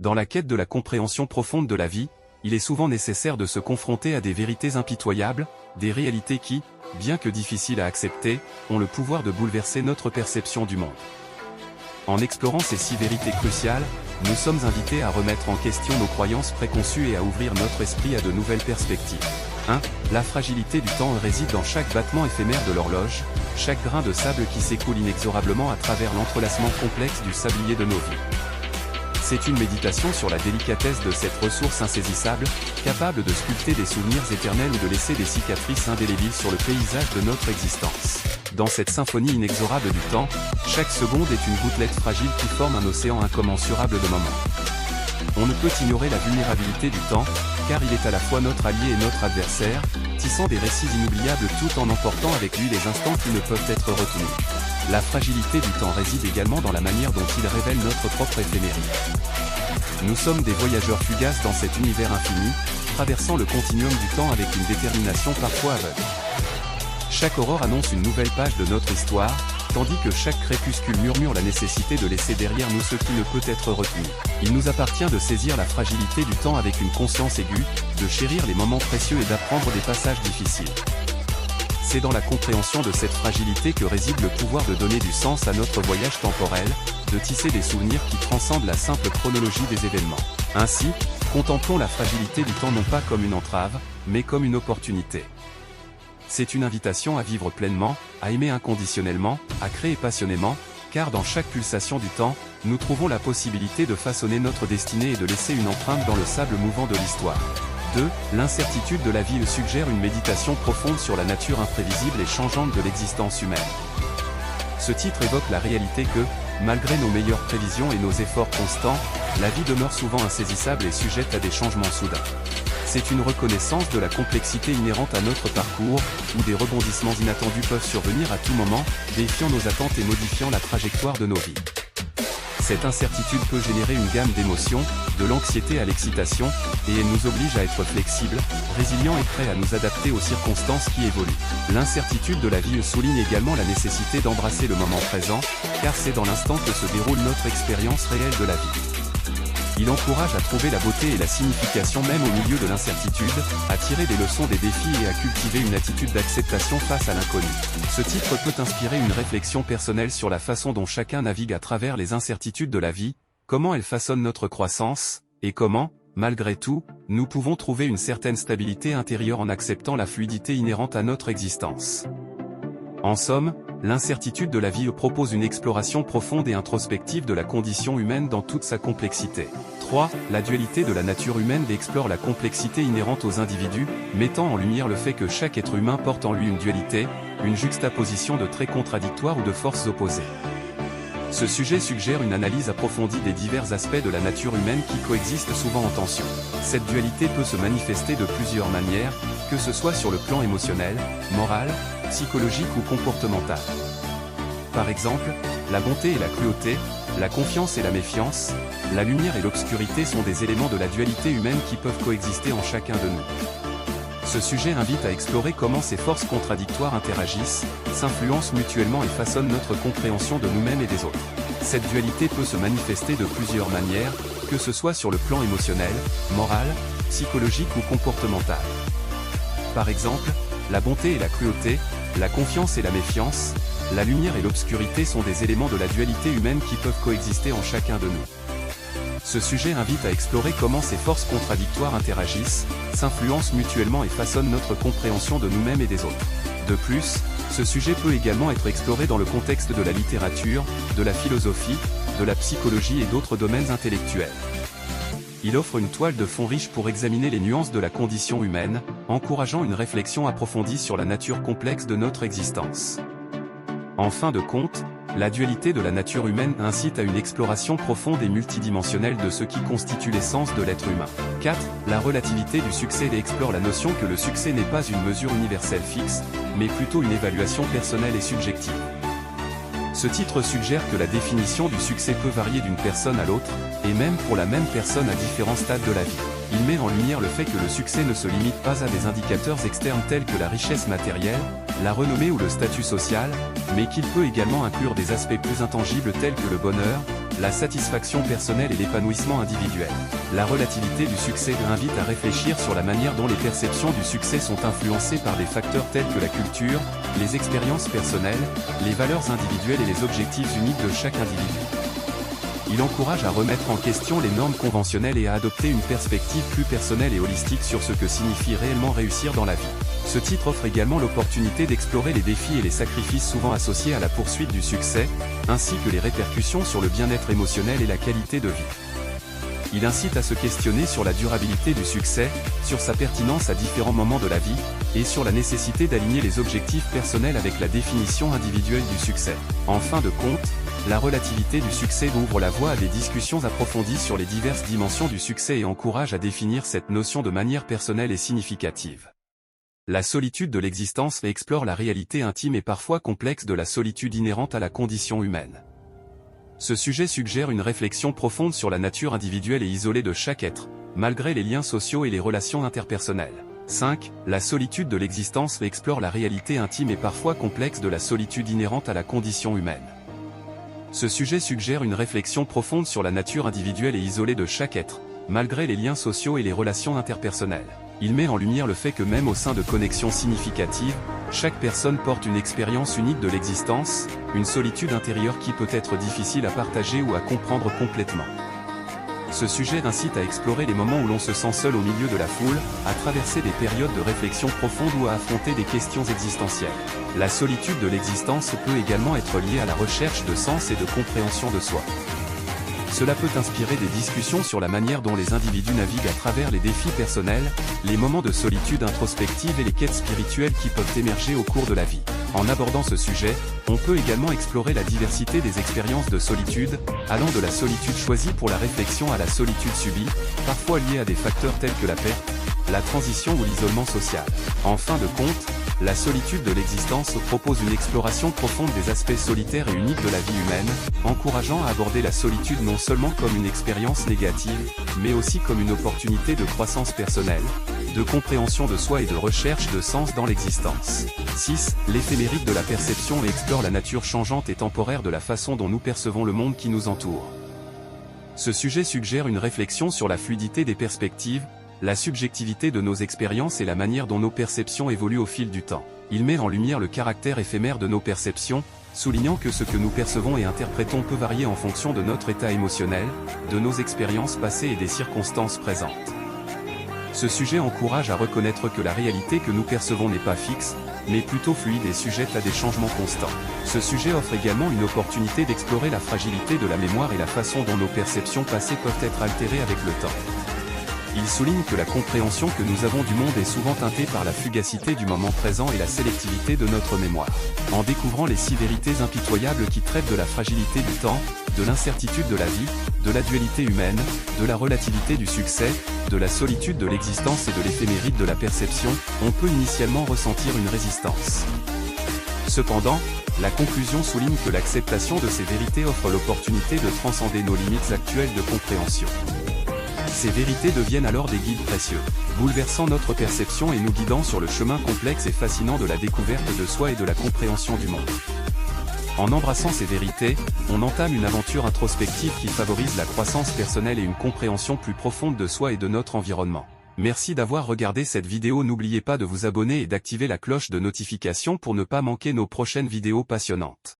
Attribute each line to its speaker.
Speaker 1: Dans la quête de la compréhension profonde de la vie, il est souvent nécessaire de se confronter à des vérités impitoyables, des réalités qui, bien que difficiles à accepter, ont le pouvoir de bouleverser notre perception du monde. En explorant ces 6 vérités cruciales, nous sommes invités à remettre en question nos croyances préconçues et à ouvrir notre esprit à de nouvelles perspectives. 1. La fragilité du temps réside dans chaque battement éphémère de l'horloge, chaque grain de sable qui s'écoule inexorablement à travers l'entrelacement complexe du sablier de nos vies. C'est une méditation sur la délicatesse de cette ressource insaisissable, capable de sculpter des souvenirs éternels ou de laisser des cicatrices indélébiles sur le paysage de notre existence. Dans cette symphonie inexorable du temps, chaque seconde est une gouttelette fragile qui forme un océan incommensurable de moments. On ne peut ignorer la vulnérabilité du temps, car il est à la fois notre allié et notre adversaire, tissant des récits inoubliables tout en emportant avec lui les instants qui ne peuvent être retenus. La fragilité du temps réside également dans la manière dont il révèle notre propre éphémérité. Nous sommes des voyageurs fugaces dans cet univers infini, traversant le continuum du temps avec une détermination parfois aveugle. Chaque aurore annonce une nouvelle page de notre histoire, tandis que chaque crépuscule murmure la nécessité de laisser derrière nous ce qui ne peut être retenu. Il nous appartient de saisir la fragilité du temps avec une conscience aiguë, de chérir les moments précieux et d'apprendre des passages difficiles. C'est dans la compréhension de cette fragilité que réside le pouvoir de donner du sens à notre voyage temporel, de tisser des souvenirs qui transcendent la simple chronologie des événements. Ainsi, contemplons la fragilité du temps non pas comme une entrave, mais comme une opportunité. C'est une invitation à vivre pleinement, à aimer inconditionnellement, à créer passionnément, car dans chaque pulsation du temps, nous trouvons la possibilité de façonner notre destinée et de laisser une empreinte dans le sable mouvant de l'histoire. 2. L'incertitude de la vie suggère une méditation profonde sur la nature imprévisible et changeante de l'existence humaine. Ce titre évoque la réalité que, malgré nos meilleures prévisions et nos efforts constants, la vie demeure souvent insaisissable et sujette à des changements soudains. C'est une reconnaissance de la complexité inhérente à notre parcours, où des rebondissements inattendus peuvent survenir à tout moment, défiant nos attentes et modifiant la trajectoire de nos vies. Cette incertitude peut générer une gamme d'émotions, de l'anxiété à l'excitation, et elle nous oblige à être flexibles, résilients et prêts à nous adapter aux circonstances qui évoluent. L'incertitude de la vie souligne également la nécessité d'embrasser le moment présent, car c'est dans l'instant que se déroule notre expérience réelle de la vie. Il encourage à trouver la beauté et la signification même au milieu de l'incertitude, à tirer des leçons des défis et à cultiver une attitude d'acceptation face à l'inconnu. Ce titre peut inspirer une réflexion personnelle sur la façon dont chacun navigue à travers les incertitudes de la vie, comment elles façonnent notre croissance, et comment, malgré tout, nous pouvons trouver une certaine stabilité intérieure en acceptant la fluidité inhérente à notre existence. En somme, l'incertitude de la vie propose une exploration profonde et introspective de la condition humaine dans toute sa complexité. 3. La dualité de la nature humaine explore la complexité inhérente aux individus, mettant en lumière le fait que chaque être humain porte en lui une dualité, une juxtaposition de traits contradictoires ou de forces opposées. Ce sujet suggère une analyse approfondie des divers aspects de la nature humaine qui coexistent souvent en tension. Cette dualité peut se manifester de plusieurs manières, que ce soit sur le plan émotionnel, moral, psychologique ou comportemental. Par exemple, la bonté et la cruauté, la confiance et la méfiance, la lumière et l'obscurité sont des éléments de la dualité humaine qui peuvent coexister en chacun de nous. Ce sujet invite à explorer comment ces forces contradictoires interagissent, s'influencent mutuellement et façonnent notre compréhension de nous-mêmes et des autres. Cette dualité peut se manifester de plusieurs manières, que ce soit sur le plan émotionnel, moral, psychologique ou comportemental. Par exemple, la bonté et la cruauté, la confiance et la méfiance, la lumière et l'obscurité sont des éléments de la dualité humaine qui peuvent coexister en chacun de nous. Ce sujet invite à explorer comment ces forces contradictoires interagissent, s'influencent mutuellement et façonnent notre compréhension de nous-mêmes et des autres. De plus, ce sujet peut également être exploré dans le contexte de la littérature, de la philosophie, de la psychologie et d'autres domaines intellectuels. Il offre une toile de fond riche pour examiner les nuances de la condition humaine, encourageant une réflexion approfondie sur la nature complexe de notre existence. En fin de compte, la dualité de la nature humaine incite à une exploration profonde et multidimensionnelle de ce qui constitue l'essence de l'être humain. 4. La relativité du succès explore la notion que le succès n'est pas une mesure universelle fixe, mais plutôt une évaluation personnelle et subjective. Ce titre suggère que la définition du succès peut varier d'une personne à l'autre, et même pour la même personne à différents stades de la vie. Il met en lumière le fait que le succès ne se limite pas à des indicateurs externes tels que la richesse matérielle, la renommée ou le statut social, mais qu'il peut également inclure des aspects plus intangibles tels que le bonheur, la satisfaction personnelle et l'épanouissement individuel. La relativité du succès invite à réfléchir sur la manière dont les perceptions du succès sont influencées par des facteurs tels que la culture, les expériences personnelles, les valeurs individuelles et les objectifs uniques de chaque individu. Il encourage à remettre en question les normes conventionnelles et à adopter une perspective plus personnelle et holistique sur ce que signifie réellement réussir dans la vie. Ce titre offre également l'opportunité d'explorer les défis et les sacrifices souvent associés à la poursuite du succès, ainsi que les répercussions sur le bien-être émotionnel et la qualité de vie. Il incite à se questionner sur la durabilité du succès, sur sa pertinence à différents moments de la vie, et sur la nécessité d'aligner les objectifs personnels avec la définition individuelle du succès. En fin de compte, la relativité du succès ouvre la voie à des discussions approfondies sur les diverses dimensions du succès et encourage à définir cette notion de manière personnelle et significative. La solitude de l'existence explore la réalité intime et parfois complexe de la solitude inhérente à la condition humaine. Ce sujet suggère une réflexion profonde sur la nature individuelle et isolée de chaque être, malgré les liens sociaux et les relations interpersonnelles. 5. La solitude de l'existence explore la réalité intime et parfois complexe de la solitude inhérente à la condition humaine. Ce sujet suggère une réflexion profonde sur la nature individuelle et isolée de chaque être, malgré les liens sociaux et les relations interpersonnelles. Il met en lumière le fait que même au sein de connexions significatives, chaque personne porte une expérience unique de l'existence, une solitude intérieure qui peut être difficile à partager ou à comprendre complètement. Ce sujet incite à explorer les moments où l'on se sent seul au milieu de la foule, à traverser des périodes de réflexion profonde ou à affronter des questions existentielles. La solitude de l'existence peut également être liée à la recherche de sens et de compréhension de soi. Cela peut inspirer des discussions sur la manière dont les individus naviguent à travers les défis personnels, les moments de solitude introspective et les quêtes spirituelles qui peuvent émerger au cours de la vie. En abordant ce sujet, on peut également explorer la diversité des expériences de solitude, allant de la solitude choisie pour la réflexion à la solitude subie, parfois liée à des facteurs tels que la perte, la transition ou l'isolement social. En fin de compte, la solitude de l'existence propose une exploration profonde des aspects solitaires et uniques de la vie humaine, encourageant à aborder la solitude non seulement comme une expérience négative, mais aussi comme une opportunité de croissance personnelle, de compréhension de soi et de recherche de sens dans l'existence. 6. L'éphéméride de la perception explore la nature changeante et temporaire de la façon dont nous percevons le monde qui nous entoure. Ce sujet suggère une réflexion sur la fluidité des perspectives, la subjectivité de nos expériences et la manière dont nos perceptions évoluent au fil du temps. Il met en lumière le caractère éphémère de nos perceptions, soulignant que ce que nous percevons et interprétons peut varier en fonction de notre état émotionnel, de nos expériences passées et des circonstances présentes. Ce sujet encourage à reconnaître que la réalité que nous percevons n'est pas fixe, mais plutôt fluide et sujette à des changements constants. Ce sujet offre également une opportunité d'explorer la fragilité de la mémoire et la façon dont nos perceptions passées peuvent être altérées avec le temps. Il souligne que la compréhension que nous avons du monde est souvent teintée par la fugacité du moment présent et la sélectivité de notre mémoire. En découvrant les 6 vérités impitoyables qui traitent de la fragilité du temps, de l'incertitude de la vie, de la dualité humaine, de la relativité du succès, de la solitude de l'existence et de l'éphéméride de la perception, on peut initialement ressentir une résistance. Cependant, la conclusion souligne que l'acceptation de ces vérités offre l'opportunité de transcender nos limites actuelles de compréhension. Ces vérités deviennent alors des guides précieux, bouleversant notre perception et nous guidant sur le chemin complexe et fascinant de la découverte de soi et de la compréhension du monde. En embrassant ces vérités, on entame une aventure introspective qui favorise la croissance personnelle et une compréhension plus profonde de soi et de notre environnement. Merci d'avoir regardé cette vidéo, n'oubliez pas de vous abonner et d'activer la cloche de notification pour ne pas manquer nos prochaines vidéos passionnantes.